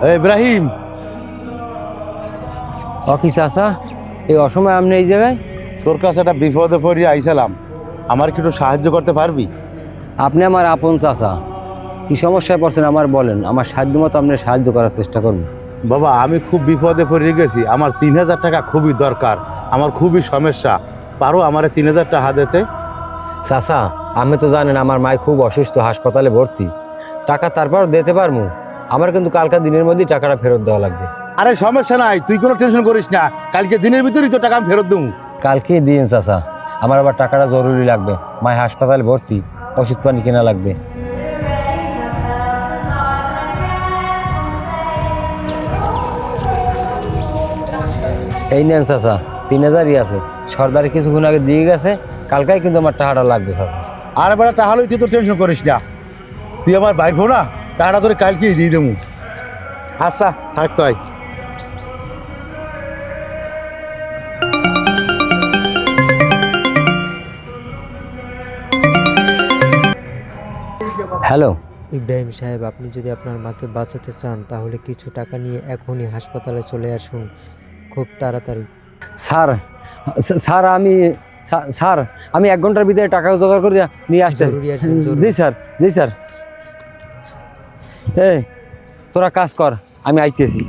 ইব্রাহিম, কি চাচা এই অসময় আপনি এই জায়গায়? তোর কাছে একটা বিপদে পড়িয়ে আইছিলাম, আমার কি একটু সাহায্য করতে পারবি? আপনি আমার আপন চাচা, কি সমস্যায় পড়ছেন আমার বলেন, আমার সাধ্য মতো আপনার সাহায্য করার চেষ্টা করুন। বাবা, আমি খুব বিপদে পড়ে গেছি, আমার 3,000 টাকা খুবই দরকার, আমার খুবই সমস্যা। পারো আমার 3,000 টাকা দিতে? চাচা আপনি তো জানেন আমার মায় খুব অসুস্থ, হাসপাতালে ভর্তি। টাকা তারপর দিতে পারবো, আমার কিন্তু কালকা দিনের মধ্যেই টাকাটা ফেরত দেওয়া লাগবে। আরে সমস্যা নাই, তুই কোনো টেনশন করিস না, কালকে দিনের ভিতরেই তো টাকা আমি ফেরত দেবো। কালকে দিন চাচা, আমার আবার টাকাটা জরুরি লাগবে, মায় হাসপাতালে ভর্তি, ওষুধ পানি কেনা লাগবে। এই নেন চাচা, 3,000ই আছে, সর্দারে কিছুক্ষণ আগে দিয়ে গেছে, কালকাই কিন্তু আমার টাকাটা লাগবে চাচা। আরে বেটা, তাহলে তুই তো টেনশন করিস না, তুই আমার বাইর না, টাকাটা তোরে কালকেই দিয়ে দেবো। আচ্ছা থাক তাই। হ্যালো। ইব্রাহিম সাহেব, আপনি যদি আপনার মাকে বাঁচাতে চান তাহলে কিছু টাকা নিয়ে এখনই হাসপাতালে চলে আসুন, খুব তাড়াতাড়ি। স্যার, স্যার স্যার আমি 1 ঘন্টার ভিতরে টাকা জোগাড় করে নিয়ে আসতেছি। জরুরি আসবেন, জরুরি। জি স্যার, জি স্যার। এই তোরা কাজ কর, আমি আইতেছি।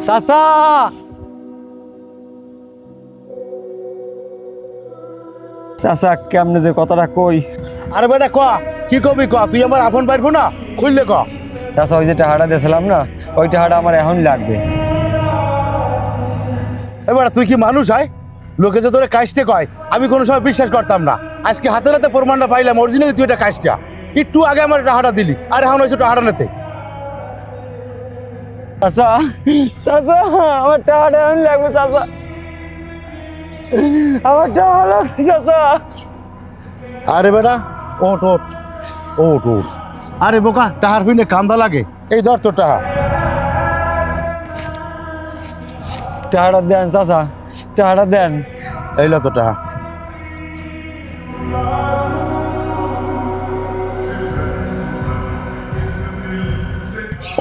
চাচা, চাচা কেমনে যে কথাটা কই। আরে বেটা ক, কি কবি ক, তুই আমার আপন বাইর না, খুললে ক। চাচা ওই যে টাকাটা দিয়েছিলাম না, ওই টাকাটা আমার এখন লাগবে। এবার তুই কি মানুষ হয়? লোকে যে তোরে কাজতে কয়, আমি কোনো সময় বিশ্বাস করতাম না, আজকে হাতে হাতে প্রমাণটা পাইলাম অরিজিনালি তুই এটা কাজটা। একটু আগে আমার টাকাটা দিলি, আর এখন হয়েছে টাকাটা নিতে। চাচা, চাচা আমার টাকাটা এখন লাগবে চাচা, আমার টাকা লাগবে চাচা। আরে বেটা ওট ওট ওট ওট, আরে বোকা, টাহার ফিনে কান্দা লাগে, এই ধর তোর টাকা। টাকাটা দেন চাচা, টাকাটা দেন। এইলা তোর টাকা।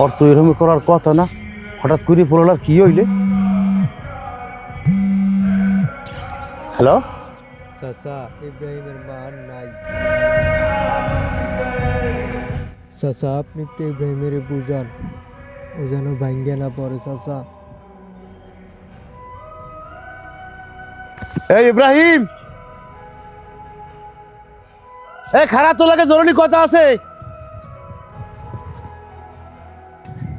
ওর তো এরকম করার কথা না, হঠাৎ করে পড়লার কি হইলে? হ্যালো, চাচা, ইব্রাহিমের মা আর নাই। চাচা, আপনি একটু ইব্রাহিমের বুঝান, ও যেন ভাঙ্গে না পড়ে চাচা। এই ইব্রাহিম, এই খারাপ তো লাগে, জরুরি কথা আছে।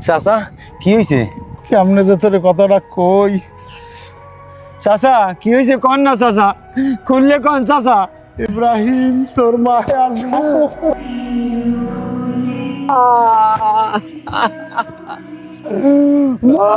চাচা কি হয়েছে? কেমনে যে তোর কথাটা কই। চাচা কি হয়েছে কন না চাচা, খুললে কন চাচা। ইব্রাহিম, তোর মা আসবো। মা!